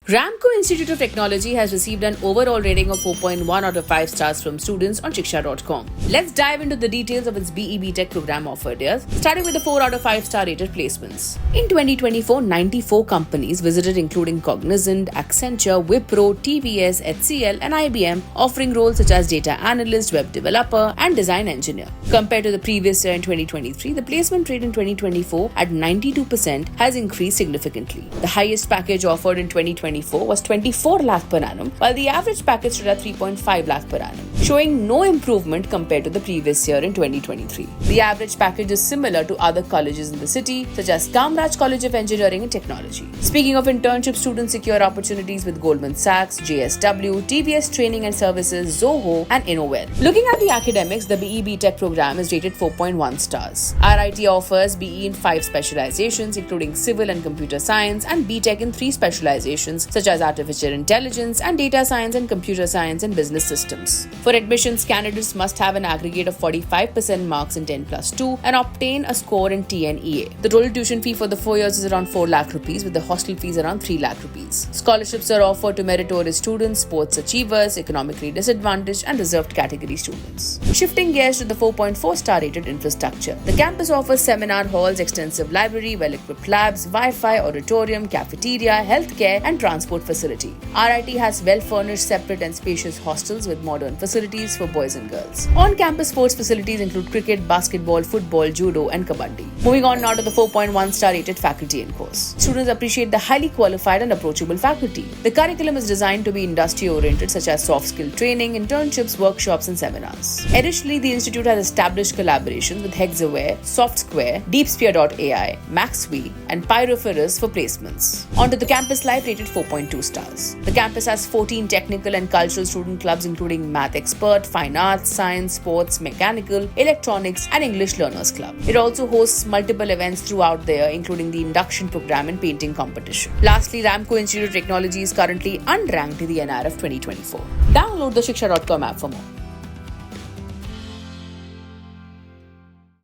Ramco Institute of Technology has received an overall rating of 4.1 out of 5 stars from students on Shiksha.com. Let's dive into the details of its BE Tech program offered here, starting with the 4 out of 5 star rated placements. In 2024, 94 companies visited, including Cognizant, Accenture, Wipro, TVS, HCL, and IBM, offering roles such as data analyst, web developer, and design engineer. Compared to the previous year in 2023, the placement rate in 2024 at 92% has increased significantly. The highest package offered in 2024 was 24 lakh per annum, while the average package stood at 3.5 lakh per annum, showing no improvement compared to the previous year in 2023. The average package is similar to other colleges in the city, such as Kamraj College of Engineering and Technology. Speaking of internship, students secure opportunities with Goldman Sachs, JSW, TVS Training and Services, Zoho, and Innovel. Looking at the academics, the BE Tech program is rated 4.1 stars. RIT offers BE in 5 specializations, including civil and computer science, and BTech in 3 specializations, such as artificial intelligence and data science and computer science and business systems. For admissions, candidates must have an aggregate of 45% marks in 10+2 and obtain a score in TNEA. The total tuition fee for the 4 years is around 4 lakh rupees, with the hostel fees around 3 lakh rupees. Scholarships are offered to meritorious students, sports achievers, economically disadvantaged, and reserved category students. Shifting gears to the 4.4 star rated infrastructure, the campus offers seminar halls, extensive library, well-equipped labs, Wi-Fi, auditorium, cafeteria, healthcare, and transport facility. RIT has well-furnished, separate and spacious hostels with modern facilities for boys and girls. On-campus sports facilities include cricket, basketball, football, judo, and kabaddi. Moving on now to the 4.1 star rated faculty and course. Students appreciate the highly qualified and approachable faculty. The curriculum is designed to be industry-oriented, such as soft skill training, internships, workshops, and seminars. Additionally, the institute has established collaborations with Hexaware, SoftSquare, DeepSphere.ai, MaxV, and Pyrophorus for placements. Onto the campus life rated 4.2 stars. The campus has 14 technical and cultural student clubs, including Math Expert, Fine Arts, Science, Sports, Mechanical, Electronics, and English Learners Club. It also hosts multiple events throughout the year, including the induction program and painting competition. Lastly, Ramco Institute of Technology is currently unranked in the NRF 2024. Download the Shiksha.com app for more.